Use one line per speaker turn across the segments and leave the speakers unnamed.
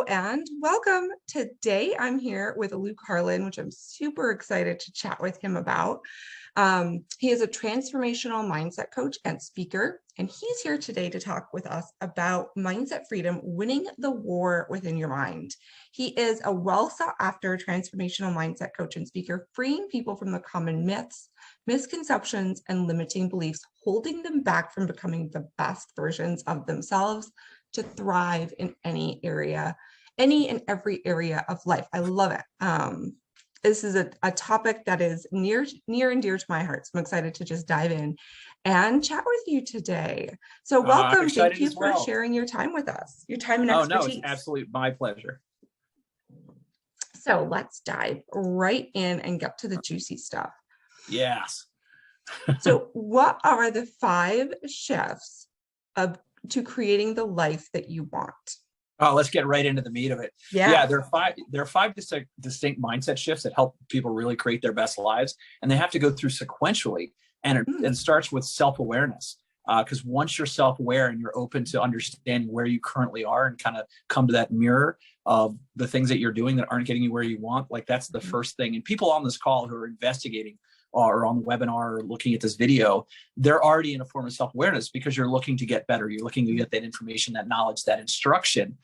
and welcome. Today I'm here with Luke Harlan, which I'm super excited to chat with him about. He is a transformational mindset coach and speaker, and he's here today to talk with us about mindset freedom, winning the war within your mind. He is a well sought after transformational mindset coach and speaker, freeing people from the common myths, misconceptions, and limiting beliefs, holding them back from becoming the best versions of themselves to thrive in any and every area of life. I love it. This is a topic that is near and dear to my heart. So I'm excited to just dive in and chat with you today. So welcome. Thank you for sharing your time with us, your time and expertise.
Oh, no, it's absolutely my pleasure.
So let's dive right in and get to the juicy stuff.
Yes.
So what are the 5 shifts to creating the life that you want?
Oh, let's get right into the meat of it. Yeah, there are five distinct mindset shifts that help people really create their best lives, and they have to go through sequentially. And it starts with self-awareness, because once you're self-aware and you're open to understanding where you currently are and kind of come to that mirror of the things that you're doing that aren't getting you where you want, like that's the first thing. And people on this call who are investigating or on the webinar or looking at this video, they're already in a form of self-awareness because you're looking to get better. You're looking to get that information, that knowledge, that instruction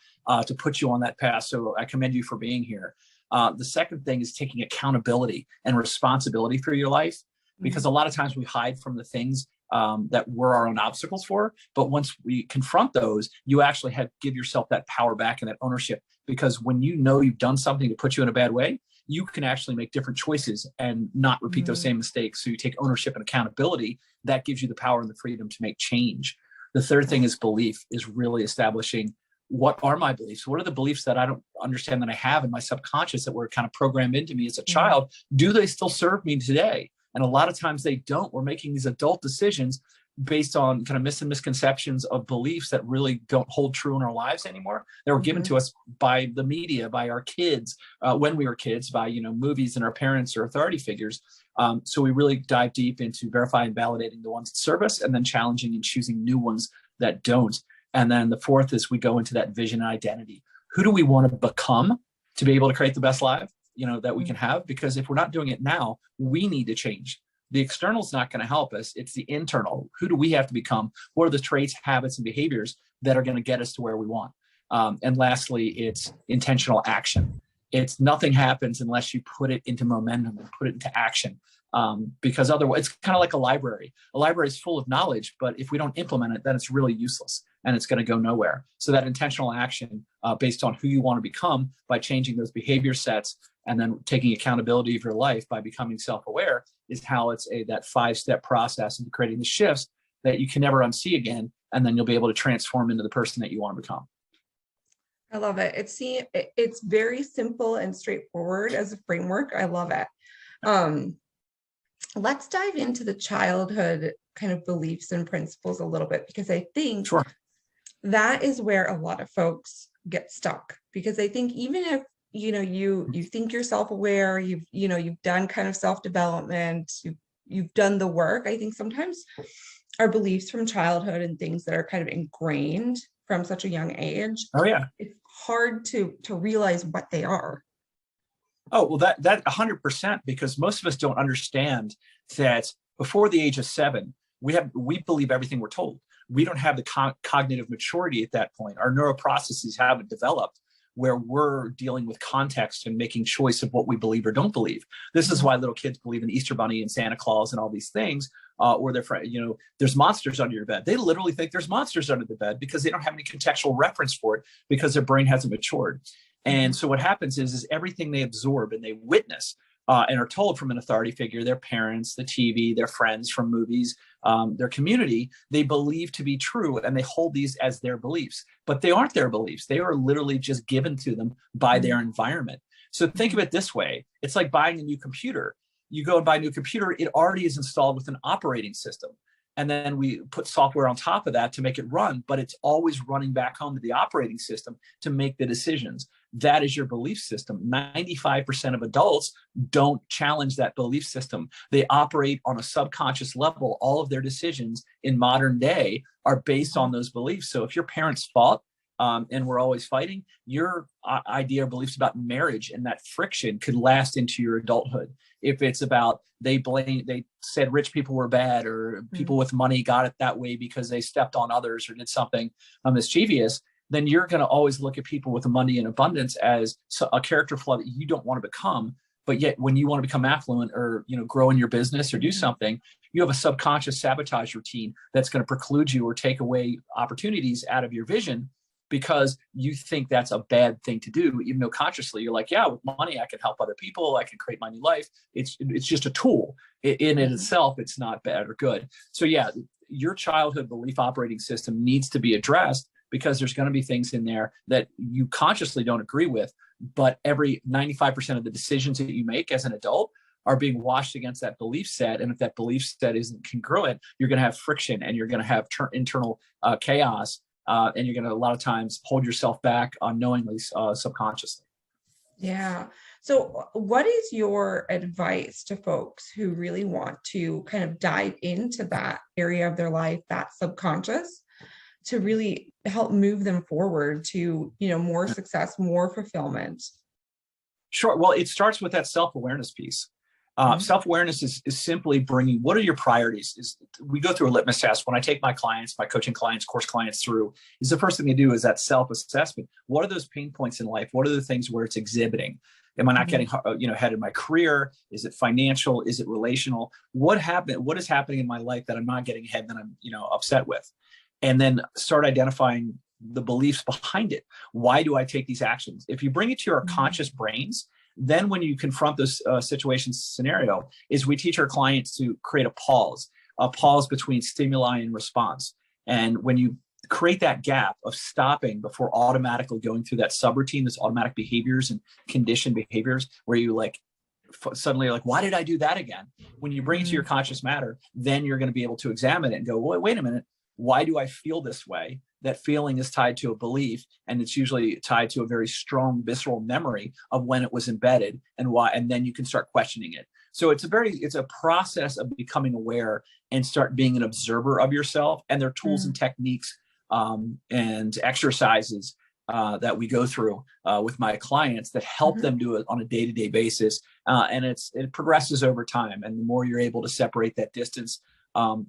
to put you on that path. So I commend you for being here. The second thing is taking accountability and responsibility for your life, because a lot of times we hide from the things that we're our own obstacles for. But once we confront those, you actually give yourself that power back and that ownership, because when you know you've done something to put you in a bad way, you can actually make different choices and not repeat those same mistakes. So you take ownership and accountability. That gives you the power and the freedom to make change. The third thing is belief, is really establishing, what are my beliefs? What are the beliefs that I don't understand that I have in my subconscious that were kind of programmed into me as a child? Do they still serve me today? And a lot of times they don't. We're making these adult decisions based on kind of myths and misconceptions of beliefs that really don't hold true in our lives anymore. They were given to us by the media, by our kids, when we were kids, by, movies and our parents or authority figures. So we really dive deep into verifying and validating the ones that serve us, and then challenging and choosing new ones that don't. And then the fourth is we go into that vision and identity. Who do we want to become to be able to create the best life, that we can have? Because if we're not doing it now, we need to change. The external is not going to help us. It's the internal. Who do we have to become? What are the traits, habits, and behaviors that are going to get us to where we want? And lastly, it's intentional action. It's nothing happens unless you put it into momentum and put it into action. Because otherwise, it's kind of like a library. A library is full of knowledge, but if we don't implement it, then it's really useless and it's going to go nowhere. So that intentional action based on who you want to become by changing those behavior sets and then taking accountability of your life by becoming self-aware is how it's that 5-step process into creating the shifts that you can never unsee again. And then you'll be able to transform into the person that you want to become.
I love it. It's very simple and straightforward as a framework. I love it. Let's dive into the childhood kind of beliefs and principles a little bit, because I think that is where a lot of folks get stuck. Because I think even if you think you're self-aware, you've done kind of self-development, you've done the work, I think sometimes our beliefs from childhood and things that are kind of ingrained from such a young age, it's hard to realize what they are.
Oh, well, that 100%, because most of us don't understand that before the age of 7, we believe everything we're told. We don't have the cognitive maturity at that point. Our neuroprocesses haven't developed where we're dealing with context and making choice of what we believe or don't believe. This is why little kids believe in the Easter Bunny and Santa Claus and all these things, or there's monsters under your bed. They literally think there's monsters under the bed because they don't have any contextual reference for it, because their brain hasn't matured. And so what happens is everything they absorb and they witness and are told from an authority figure, their parents, the TV, their friends from movies, their community, they believe to be true, and they hold these as their beliefs. But they aren't their beliefs. They are literally just given to them by their environment. So think of it this way. It's like buying a new computer. You go and buy a new computer, it already is installed with an operating system. And then we put software on top of that to make it run, but it's always running back home to the operating system to make the decisions. That is your belief system. 95% of adults don't challenge that belief system. They operate on a subconscious level. All of their decisions in modern day are based on those beliefs. So if your parents fought and we're always fighting, your idea or beliefs about marriage and that friction could last into your adulthood. If it's about they said rich people were bad, or people with money got it that way because they stepped on others or did something mischievous, then you're going to always look at people with money and abundance as a character flaw that you don't want to become. But yet when you want to become affluent, or, grow in your business or do something, you have a subconscious sabotage routine that's going to preclude you or take away opportunities out of your vision, because you think that's a bad thing to do, even though consciously you're like, yeah, with money, I can help other people. I can create my new life. It's just a tool in itself. It's not bad or good. So yeah, your childhood belief operating system needs to be addressed, because there's going to be things in there that you consciously don't agree with, but every 95% of the decisions that you make as an adult are being washed against that belief set. And if that belief set isn't congruent, you're going to have friction, and you're going to have internal chaos. And you're going to a lot of times hold yourself back unknowingly, subconsciously.
Yeah. So what is your advice to folks who really want to kind of dive into that area of their life, that subconscious, to really help move them forward to, more success, more fulfillment?
Sure. Well, it starts with that self-awareness piece. Self-awareness is simply bringing, what are your priorities? We go through a litmus test. When I take my coaching clients, course clients through, is the first thing they do is that self-assessment. What are those pain points in life? What are the things where it's exhibiting? Am I not getting, ahead in my career? Is it financial? Is it relational? What is happening in my life that I'm not getting ahead, that I'm, upset with? And then start identifying the beliefs behind it. Why do I take these actions? If you bring it to your conscious brains, then when you confront this scenario, is we teach our clients to create a pause between stimuli and response. And when you create that gap of stopping before automatically going through that subroutine, this automatic behaviors and conditioned behaviors, where you suddenly you're like, why did I do that again? When you bring it to your conscious matter, then you're going to be able to examine it and go, wait a minute, why do I feel this way? That feeling is tied to a belief, and it's usually tied to a very strong visceral memory of when it was embedded and why, and then you can start questioning it. So it's a process of becoming aware and start being an observer of yourself. And there are tools and techniques and exercises that we go through with my clients that help them do it on a day-to-day basis. And it progresses over time. And the more you're able to separate that distance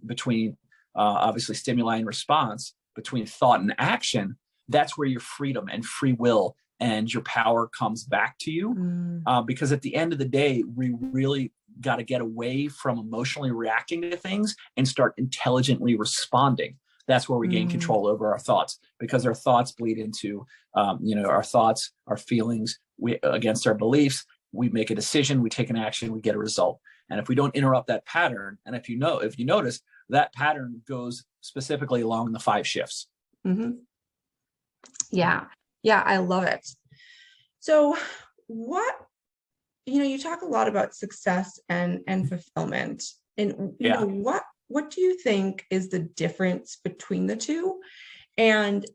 between obviously stimuli and response, between thought and action, that's where your freedom and free will and your power comes back to you. Because at the end of the day, we really got to get away from emotionally reacting to things and start intelligently responding. That's where we gain control over our thoughts, because our thoughts bleed into, our thoughts, our feelings against our beliefs. We make a decision, we take an action, we get a result. And if we don't interrupt that pattern, and if you notice, that pattern goes specifically along the 5 shifts.
Yeah. I love it. So you talk a lot about success and fulfillment, and what do you think is the difference between the two? And,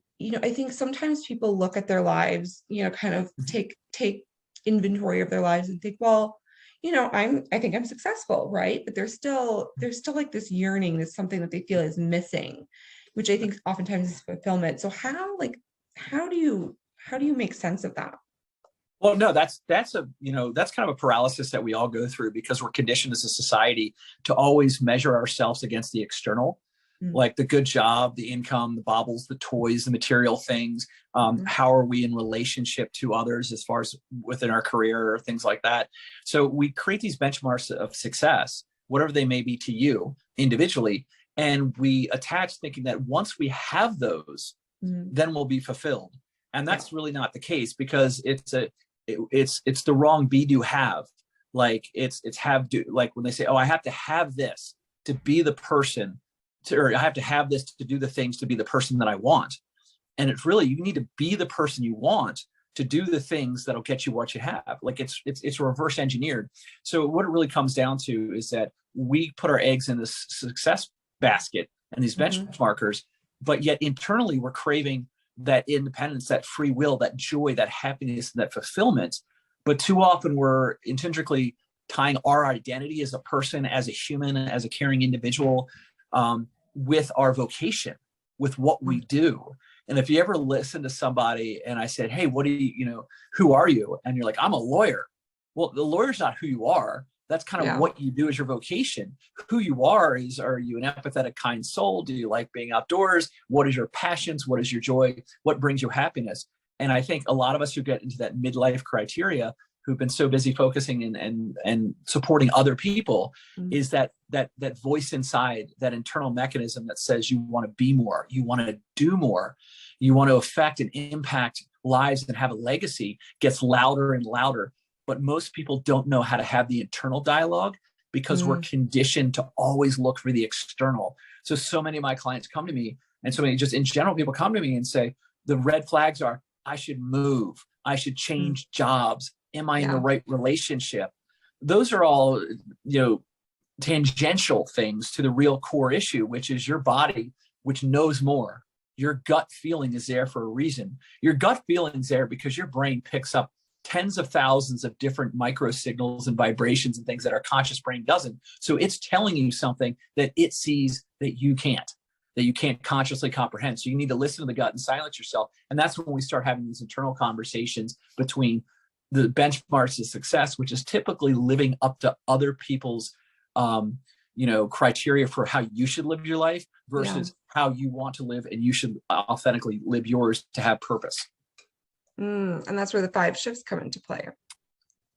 I think sometimes people look at their lives, kind of take inventory of their lives and think, well, I think I'm successful, right? But there's still like this yearning, there's something that they feel is missing, which I think oftentimes is fulfillment. So how do you make sense of that?
Well, no, that's kind of a paralysis that we all go through, because we're conditioned as a society to always measure ourselves against the external, like the good job, the income, the baubles, the toys, the material things. How are we in relationship to others as far as within our career or things like that? So we create these benchmarks of success, whatever they may be to you individually. And we attach thinking that once we have those, then we'll be fulfilled. And that's really not the case, because it's the wrong be do have. Like it's have do, like when they say, oh, I have to have this to be the person or I have to have this to do the things to be the person that I want. And it's really, you need to be the person you want to do the things that'll get you what you have. Like it's reverse engineered. So what it really comes down to is that we put our eggs in this success basket and these benchmarkers, but yet internally we're craving that independence, that free will, that joy, that happiness, and that fulfillment. But too often we're intrinsically tying our identity as a person, as a human, as a caring individual, with our vocation. with what we do. And if you ever listen to somebody and I said, hey, what do you, who are you? And you're like, I'm a lawyer. Well, the lawyer's not who you are. That's kind of what you do as your vocation. Who you are you an empathetic, kind soul? Do you like being outdoors? What is your passions? What is your joy? What brings you happiness? And I think a lot of us who get into that midlife criteria, who've been so busy focusing and supporting other people, is that voice inside, that internal mechanism that says you want to be more, you want to do more, you want to affect and impact lives and have a legacy, gets louder and louder. But most people don't know how to have the internal dialogue because we're conditioned to always look for the external. So many of my clients come to me, and so many just in general people come to me and say, the red flags are, I should move, I should change jobs, am I in the right relationship? Those are all, tangential things to the real core issue, which is your body, which knows more. Your gut feeling is there for a reason. Your gut feeling is there because your brain picks up tens of thousands of different micro signals and vibrations and things that our conscious brain doesn't. So it's telling you something that it sees that you can't consciously comprehend. So you need to listen to the gut and silence yourself. And that's when we start having these internal conversations between the benchmarks of success, which is typically living up to other people's, criteria for how you should live your life versus how you want to live, and you should authentically live yours to have purpose.
And that's where the 5 shifts come into play.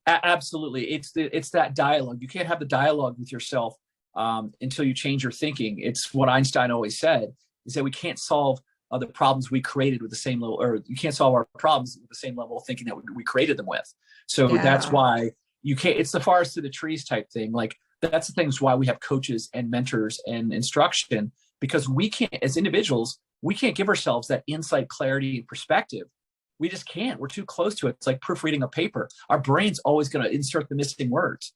Absolutely. It's that dialogue. You can't have the dialogue with yourself until you change your thinking. It's what Einstein always said, is that we can't solve the problems we created with the same level, or you can't solve our problems with the same level of thinking that we created them with. So that's why you can't, it's the forest to the trees type thing. Like, that's the things why we have coaches and mentors and instruction, because we can't, as individuals, we can't give ourselves that insight, clarity, and perspective. We just can't. We're too close to it. It's like proofreading a paper. Our brain's always going to insert the missing words.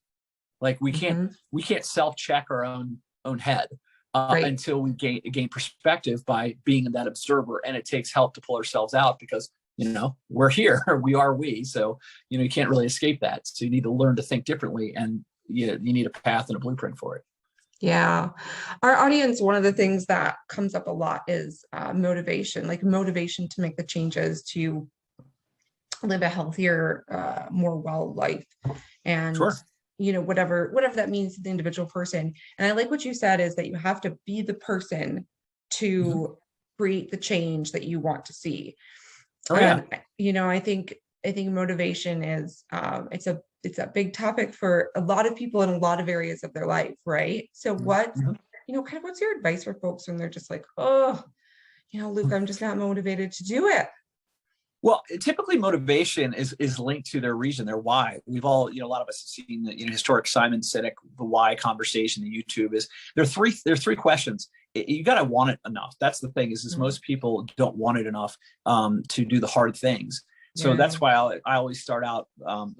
Like we can't self-check our own head until we gain perspective by being that observer. And it takes help to pull ourselves out because, we're here. we. So, you can't really escape that. So you need to learn to think differently, and you need a path and a blueprint for it.
Yeah. Our audience, one of the things that comes up a lot is motivation to make the changes to live a healthier, more well life. And, whatever that means to the individual person. And I like what you said, is that you have to be the person to create the change that you want to see. I think motivation is, it's a big topic for a lot of people in a lot of areas of their life, right? So what's your advice for folks when they're just like, Luke, I'm just not motivated to do it?
Well, typically motivation is linked to their reason, their why. We've all, a lot of us have seen the historic Simon Sinek, the why conversation on YouTube. Is there's three questions. You got to want it enough. That's the thing, is most people don't want it enough to do the hard things. So that's why I always start out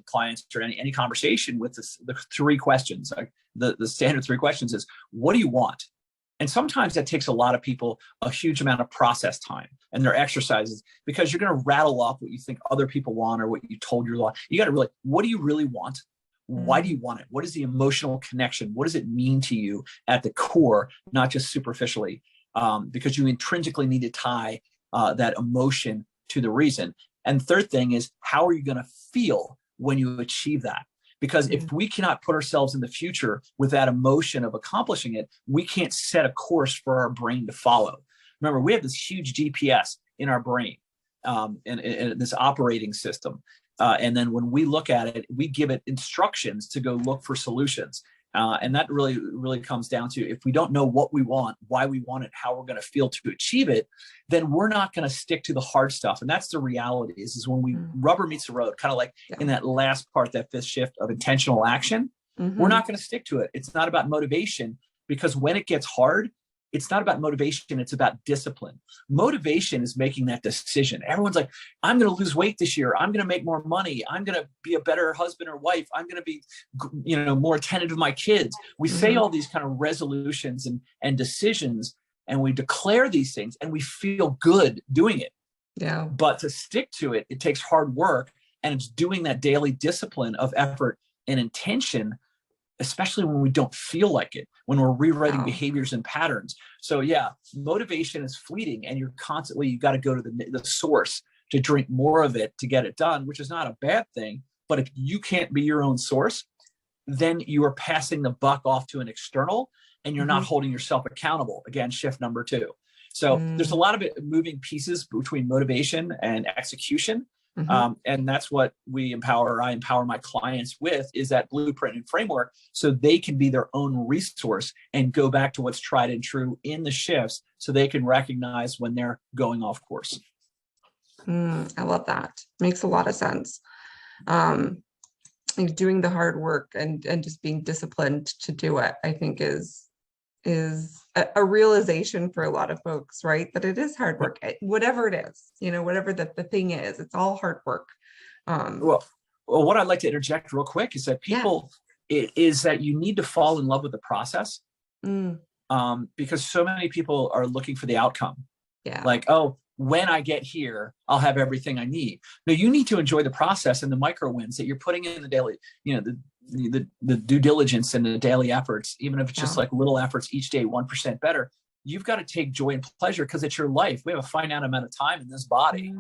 clients or any conversation with the 3 questions. Like the standard 3 questions is, what do you want? And sometimes that takes a lot of people a huge amount of process time and their exercises, because you're going to rattle off what you think other people want or what you told your life. You got to really, what do you really want? Why do you want it? What is the emotional connection? What does it mean to you at the core, not just superficially? Because you intrinsically need to tie that emotion to the reason. And third thing is, how are you going to feel when you achieve that? Because if we cannot put ourselves in the future with that emotion of accomplishing it, we can't set a course for our brain to follow. Remember, we have this huge GPS in our brain, and this operating system. And then when we look at it, we give it instructions to go look for solutions. And that really, really comes down to, if we don't know what we want, why we want it, how we're going to feel to achieve it, then we're not going to stick to the hard stuff. And that's the reality is when we rubber meets the road, kind of like in that last part, that 5th shift of intentional action, we're not going to stick to it. It's not about motivation, because when it gets hard, it's not about motivation. It's about discipline. Motivation is making that decision. Everyone's like, I'm going to lose weight this year. I'm going to make more money. I'm going to be a better husband or wife. I'm going to be, more attentive to my kids. We say all these kind of resolutions and decisions, and we declare these things, and we feel good doing it.
Yeah.
But to stick to it, it takes hard work, and it's doing that daily discipline of effort and intention especially when we don't feel like it, when we're rewriting
Wow.
behaviors and patterns. So yeah, motivation is fleeting, and you got to go to the source to drink more of it to get it done, which is not a bad thing. But if you can't be your own source, then you are passing the buck off to an external, and you're not holding yourself accountable. Again, shift number 2. So there's a lot of moving pieces between motivation and execution. And that's what I empower my clients with, is that blueprint and framework, so they can be their own resource and go back to what's tried and true in the shifts, so they can recognize when they're going off course.
I love that. Makes a lot of sense. Like doing the hard work and just being disciplined to do it, I think is a realization for a lot of folks, right? That it is hard work, whatever it is, whatever the thing is, it's all hard work.
Well, what I'd like to interject real quick is that is that you need to fall in love with the process, because so many people are looking for the outcome.
Yeah.
Like, oh, when I get here, I'll have everything I need. No, you need to enjoy the process and the micro wins that you're putting in the daily, the due diligence and the daily efforts, even if it's just like little efforts each day, 1% better. You've got to take joy and pleasure, because it's your life. We have a finite amount of time in this body.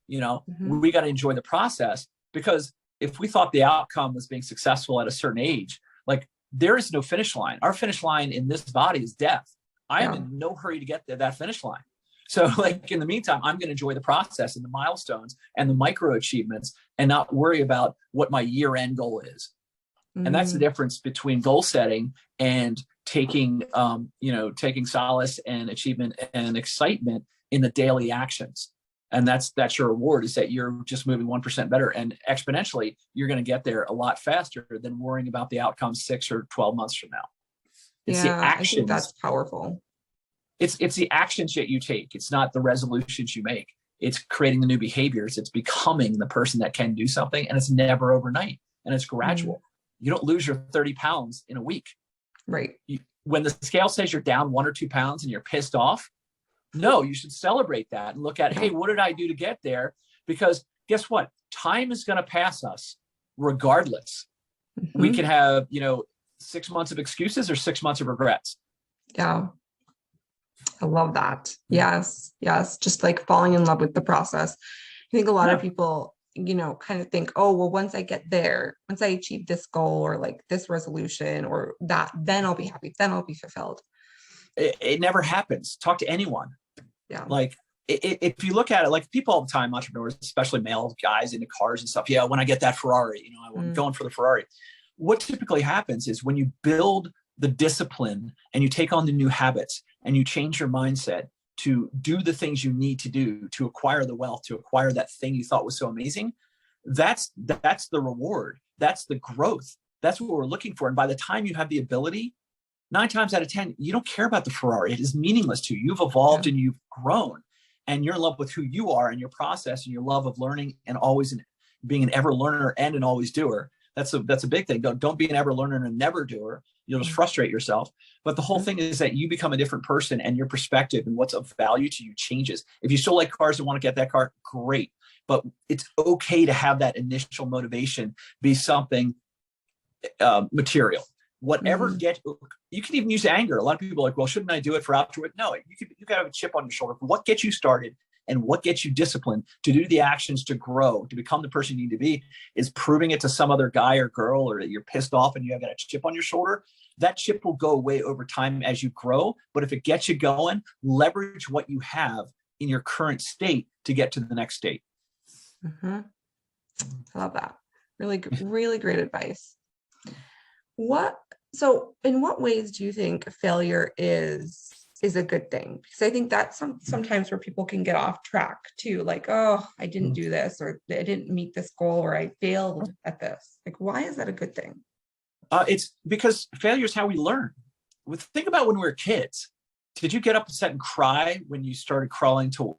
We got to enjoy the process, because if we thought the outcome was being successful at a certain age, like, there is no finish line. Our finish line in this body is death. I am in no hurry to get to that finish line. So like, in the meantime, I'm going to enjoy the process and the milestones and the micro achievements, and not worry about what my year end goal is. And that's the difference between goal setting and taking solace and achievement and excitement in the daily actions. And that's your reward, is that you're just moving 1% better, and exponentially, you're going to get there a lot faster than worrying about the outcome 6 or 12 months from now. It's the actions.
I think that's powerful.
It's the actions that you take. It's not the resolutions you make. It's creating the new behaviors. It's becoming the person that can do something, and it's never overnight, and it's gradual. You don't lose your 30 pounds in a week.
Right.
When the scale says you're down 1 or 2 pounds and you're pissed off, no, you should celebrate that and look at, hey, what did I do to get there? Because guess what? Time is going to pass us regardless. We can have, 6 months of excuses or 6 months of regrets.
Yeah. I love that. Yes. Just like falling in love with the process. I think a lot of people, kind of think, oh, well, once I get there, once I achieve this goal or like this resolution or that, then I'll be happy. Then I'll be fulfilled.
It never happens. Talk to anyone.
Yeah.
Like, if you look at it, like, people all the time, entrepreneurs, especially male guys into cars and stuff. Yeah. When I get that Ferrari, I'm going for the Ferrari. What typically happens is, when you build the discipline and you take on the new habits and you change your mindset to do the things you need to do to acquire the wealth, to acquire that thing you thought was so amazing, that's the reward. That's the growth. That's what we're looking for. And by the time you have the ability, 9 times out of 10, you don't care about the Ferrari. It is meaningless to you. You've evolved and you've grown, and you're in love with who you are and your process and your love of learning, and always being an ever learner and an always doer. That's a big thing. Don't be an ever learner and a never doer. You'll just frustrate yourself. But the whole thing is that you become a different person, and your perspective and what's of value to you changes. If you still like cars and want to get that car, great. But it's okay to have that initial motivation be something material. Whatever you can even use anger. A lot of people are like, well, shouldn't I do it for afterward? No, you got to have a chip on your shoulder. What gets you started and what gets you disciplined to do the actions to grow, to become the person you need to be, is proving it to some other guy or girl, or that you're pissed off and you have got a chip on your shoulder. That chip will go away over time as you grow. But if it gets you going, leverage what you have in your current state to get to the next state.
I love that. Really, really great advice. So in what ways do you think failure is a good thing? Because I think that's sometimes where people can get off track too. Like, oh, I didn't do this, or I didn't meet this goal, or I failed at this. Like, why is that a good thing?
It's because failure is how we learn. Think about when we were kids. Did you get upset and cry when you started crawling to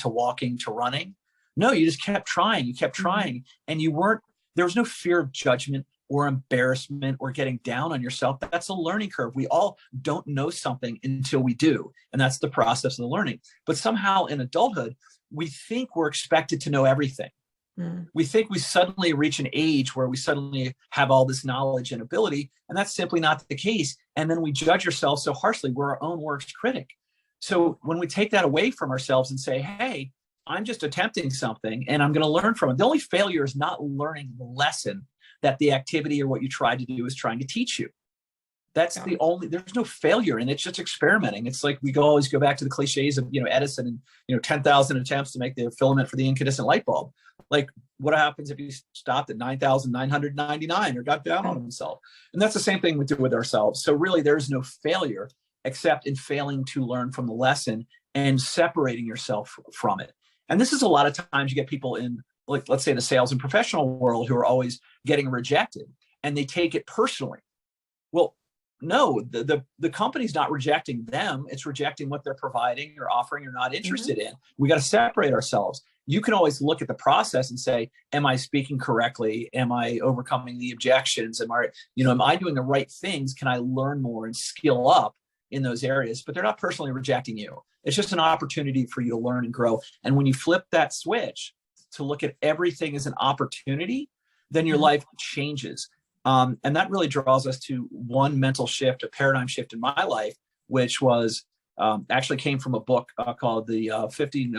walking to running? No, you just kept trying. You kept trying, and there was no fear of judgment or embarrassment or getting down on yourself. That's a learning curve. We all don't know something until we do. And that's the process of the learning. But somehow in adulthood, we think we're expected to know everything. We think we suddenly reach an age where we suddenly have all this knowledge and ability, and that's simply not the case. And then we judge ourselves so harshly. We're our own worst critic. So when we take that away from ourselves and say, hey, I'm just attempting something and I'm going to learn from it. The only failure is not learning the lesson that the activity or what you tried to do is trying to teach you. That's the only, there's no failure, and it's just experimenting. It's like we always go back to the cliches of, Edison and, 10,000 attempts to make the filament for the incandescent light bulb. Like, what happens if you stopped at 9,999 or got down on himself? And that's the same thing we do with ourselves. So really, there's no failure except in failing to learn from the lesson and separating yourself from it. And this is a lot of times you get people in, like, let's say the sales and professional world who are always getting rejected, and they take it personally. Well, no, the company's not rejecting them. It's rejecting what they're providing or offering or not interested in. We got to separate ourselves. You can always look at the process and say, am I speaking correctly? Am I overcoming the objections? Am I doing the right things? Can I learn more and skill up in those areas? But they're not personally rejecting you. It's just an opportunity for you to learn and grow. And when you flip that switch to look at everything as an opportunity, then your life changes. And that really draws us to one mental shift, a paradigm shift in my life, which was actually came from a book called the 15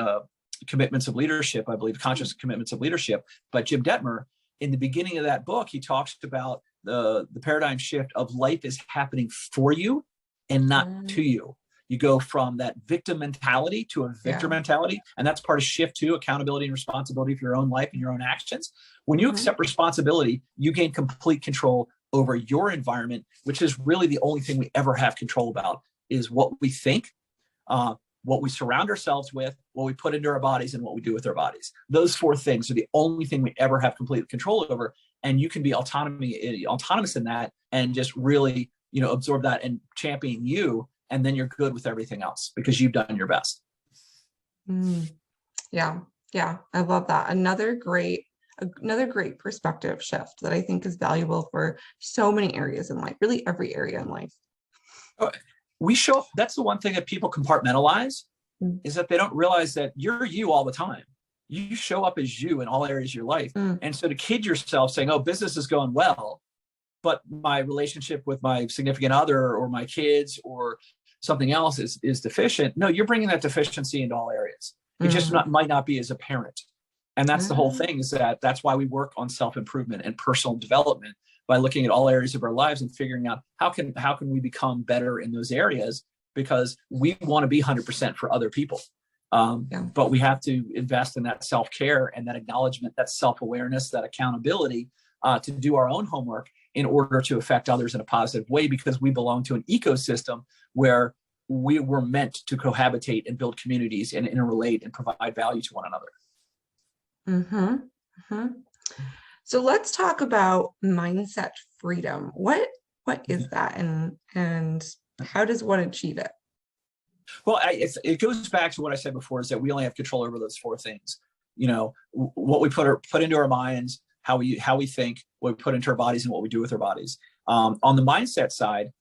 Commitments of Leadership, I believe, Conscious Commitments of Leadership by Jim Detmer. In the beginning of that book, he talks about the paradigm shift of life is happening for you and not to you. You go from that victim mentality to a victor mentality. And that's part of shift 2, accountability and responsibility for your own life and your own actions. When you accept responsibility, you gain complete control over your environment, which is really the only thing we ever have control about, is what we think, what we surround ourselves with, what we put into our bodies, and what we do with our bodies. Those 4 things are the only thing we ever have complete control over. And you can be autonomous in that and just really, absorb that and champion you. And then you're good with everything else because you've done your best.
Yeah. I love that. Another great perspective shift that I think is valuable for so many areas in life, really every area in life.
That's the one thing that people compartmentalize, is that they don't realize that you're you all the time. You show up as you in all areas of your life. And so to kid yourself saying, oh, business is going well, but my relationship with my significant other or my kids or something else is deficient. No, you're bringing that deficiency into all areas. It just might not be as apparent. And that's the whole thing, is that's why we work on self-improvement and personal development, by looking at all areas of our lives and figuring out how can we become better in those areas, because we want to be 100% for other people. But we have to invest in that self-care and that acknowledgement, that self-awareness, that accountability to do our own homework in order to affect others in a positive way, because we belong to an ecosystem where we were meant to cohabitate and build communities and interrelate and provide value to one another.
So let's talk about mindset freedom. What is that, and how does one achieve it?
Well, it goes back to what I said before, is that we only have control over those 4 things. What we put into our minds, how we think, what we put into our bodies, and what we do with our bodies. On the mindset side,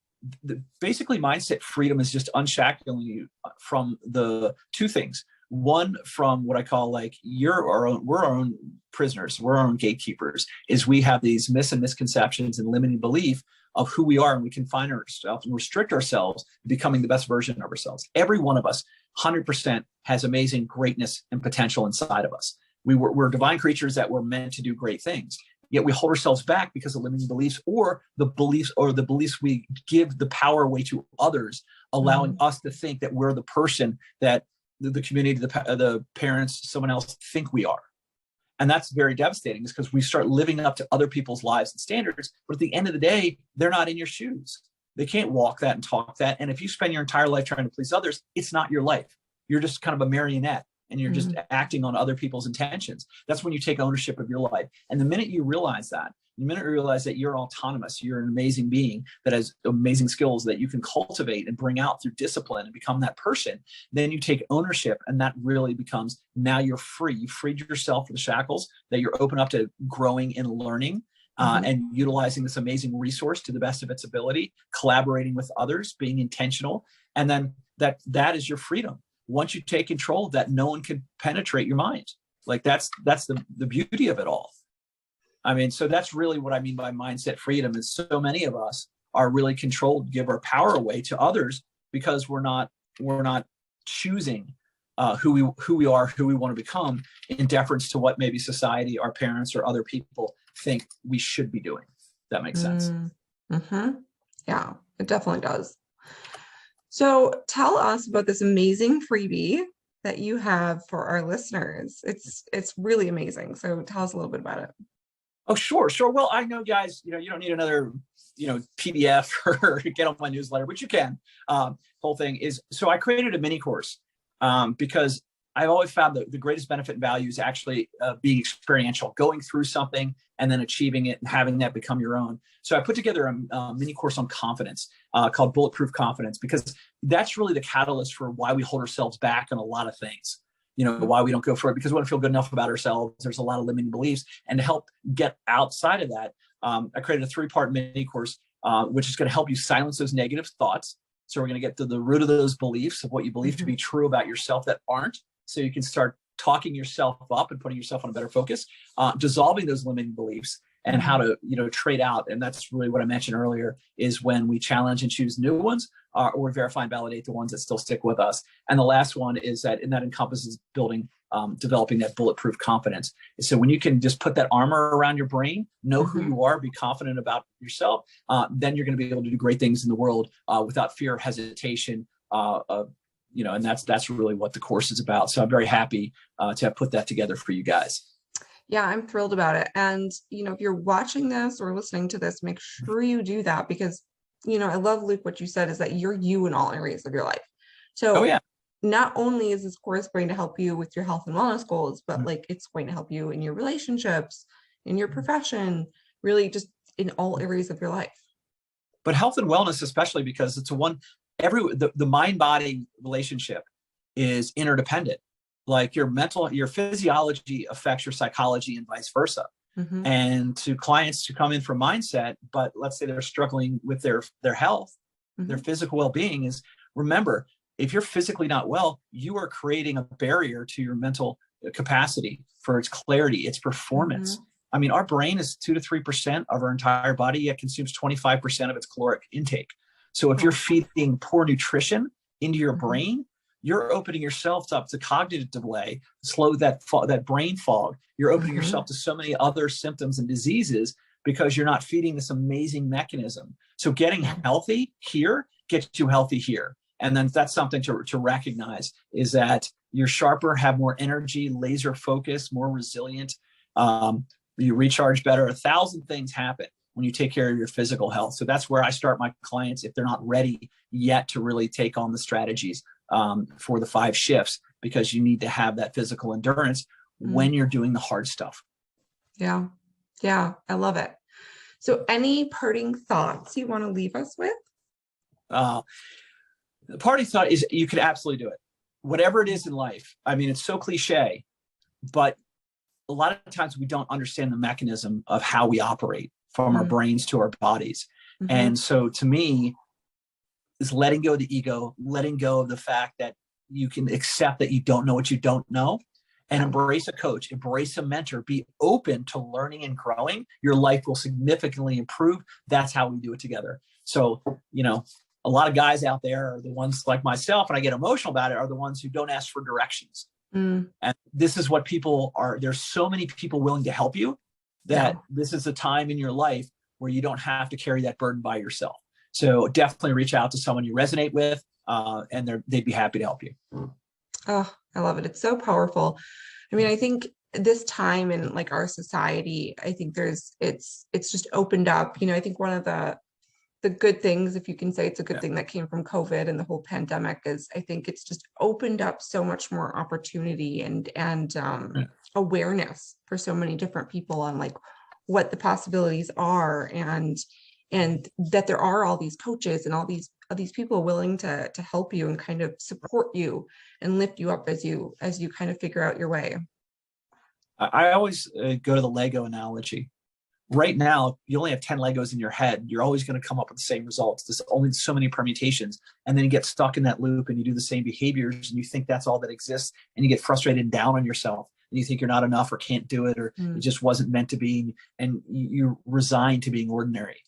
basically mindset freedom is just unshackling you from the 2 things. One, from what I call we're our own prisoners, we're our own gatekeepers, is we have these myths and misconceptions and limiting belief of who we are, and we confine ourselves and restrict ourselves to becoming the best version of ourselves. Every one of us, 100%, has amazing greatness and potential inside of us. We're divine creatures that were meant to do great things. Yet we hold ourselves back because of limiting beliefs, or the beliefs we give the power away to others, allowing us to think that we're the person that the community, the parents, someone else think we are. And that's very devastating, is because we start living up to other people's lives and standards. But at the end of the day, they're not in your shoes. They can't walk that and talk that. And if you spend your entire life trying to please others, it's not your life. You're just kind of a marionette, and you're just acting on other people's intentions. That's when you take ownership of your life. And the minute you realize that you're autonomous, you're an amazing being that has amazing skills that you can cultivate and bring out through discipline and become that person, then you take ownership, and that really becomes, now you're free. You freed yourself from the shackles, that you're open up to growing and learning and utilizing this amazing resource to the best of its ability, collaborating with others, being intentional. And then that is your freedom. Once you take control of that, no one can penetrate your mind. Like that's the beauty of it all. I mean, so that's really what I mean by mindset freedom, is so many of us are really controlled, give our power away to others because we're not choosing who we are, who we want to become, in deference to what maybe society, our parents, or other people think we should be doing. That makes sense.
Mm-hmm. Yeah, it definitely does. So tell us about this amazing freebie that you have for our listeners. It's really amazing. So tell us a little bit about it.
Oh, sure. Well, I know, guys, you don't need another, PDF or get on my newsletter, which you can. Whole thing is, so I created a mini course because I've always found that the greatest benefit and value is actually being experiential, going through something and then achieving it and having that become your own. So I put together a mini course on confidence called Bulletproof Confidence, because that's really the catalyst for why we hold ourselves back on a lot of things. Why we don't go for it, because we don't feel good enough about ourselves. There's a lot of limiting beliefs. And to help get outside of that, I created a 3-part mini course, which is going to help you silence those negative thoughts. So we're going to get to the root of those beliefs of what you believe to be true about yourself that aren't, so you can start talking yourself up and putting yourself on a better focus, dissolving those limiting beliefs, and how to, trade out. And that's really what I mentioned earlier, is when we challenge and choose new ones, or verify and validate the ones that still stick with us. And the last one is that, and that encompasses developing that bulletproof confidence. So when you can just put that armor around your brain, know who you are, be confident about yourself, then you're going to be able to do great things in the world without fear or hesitation. And that's really what the course is about. So I'm very happy to have put that together for you guys.
Yeah, I'm thrilled about it. And, if you're watching this or listening to this, make sure you do that, because, I love, Luke, what you said is that you're you in all areas of your life. So not only is this course going to help you with your health and wellness goals, but like it's going to help you in your relationships, in your profession, really just in all areas of your life.
But health and wellness, especially because it's the mind-body relationship is interdependent. Like your physiology affects your psychology and vice versa. And to clients who come in for mindset, but let's say they're struggling with their health, their physical well-being, is, remember, if you're physically not well, you are creating a barrier to your mental capacity for its clarity, its performance. I mean, our brain is 2 to 3% of our entire body, yet consumes 25% of its caloric intake. So if you're feeding poor nutrition into your brain, you're opening yourself up to cognitive delay, slow that brain fog. You're opening yourself to so many other symptoms and diseases because you're not feeding this amazing mechanism. So getting healthy here gets you healthy here. And then that's something to recognize, is that you're sharper, have more energy, laser focus, more resilient. You recharge better. 1,000 things happen when you take care of your physical health. So that's where I start my clients if they're not ready yet to really take on the strategies for the 5 shifts, because you need to have that physical endurance when you're doing the hard stuff. Yeah,
I love it. So any parting thoughts you want to leave us with?
The parting thought is you could absolutely do it. Whatever it is in life. I mean, it's so cliche, but a lot of times we don't understand the mechanism of how we operate, from our brains to our bodies. And so to me, is letting go of the ego, letting go of the fact that you can accept that you don't know what you don't know, and embrace a coach, embrace a mentor, be open to learning and growing. Your life will significantly improve. That's how we do it together. So, a lot of guys out there are the ones like myself, and I get emotional about it, are the ones who don't ask for directions. And this is what people are. There's so many people willing to help you that this is a time in your life where you don't have to carry that burden by yourself. So definitely reach out to someone you resonate with, and they'd be happy to help you.
Oh, I love it. It's so powerful. I mean, I think this time in like our society, I think it's just opened up. I think one of the good things, if you can say it's a good thing, that came from COVID and the whole pandemic is, I think it's just opened up so much more opportunity and awareness for so many different people on like what the possibilities are, and that there are all these coaches and all these people willing to help you and kind of support you and lift you up as you kind of figure out your way.
I always go to the Lego analogy. Right now, you only have 10 Legos in your head. You're always going to come up with the same results. There's only so many permutations. And then you get stuck in that loop and you do the same behaviors and you think that's all that exists, and you get frustrated and down on yourself. and you think you're not enough or can't do it, or it just wasn't meant to be, and you resign to being ordinary.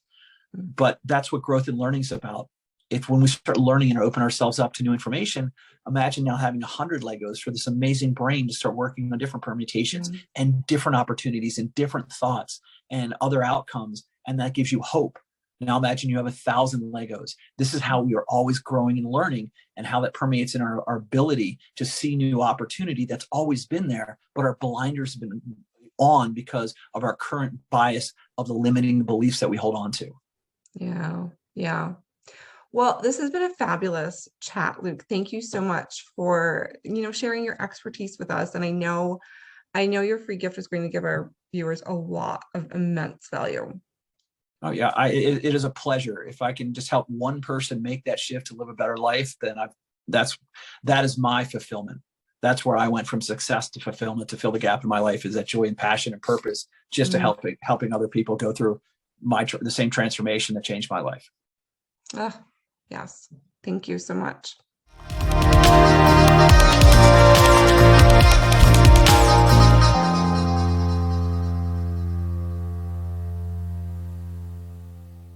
But that's what growth and learning is about. If when we start learning and open ourselves up to new information, imagine now having 100 Legos for this amazing brain to start working on different permutations and different opportunities and different thoughts and other outcomes. And that gives you hope. Now imagine you have 1,000 Legos. This is how we are always growing and learning, and how that permeates in our ability to see new opportunity that's always been there, but our blinders have been on because of our current bias of the limiting beliefs that we hold on to.
Yeah. Yeah. Well, this has been a fabulous chat, Luke. Thank you so much for, sharing your expertise with us. And I know your free gift is going to give our viewers a lot of immense value.
Oh yeah, it is a pleasure. If I can just help one person make that shift to live a better life, then that is my fulfillment. That's where I went from success to fulfillment, to fill the gap in my life, is that joy and passion and purpose, just to helping other people go through the same transformation that changed my life.
Yes. Thank you so much.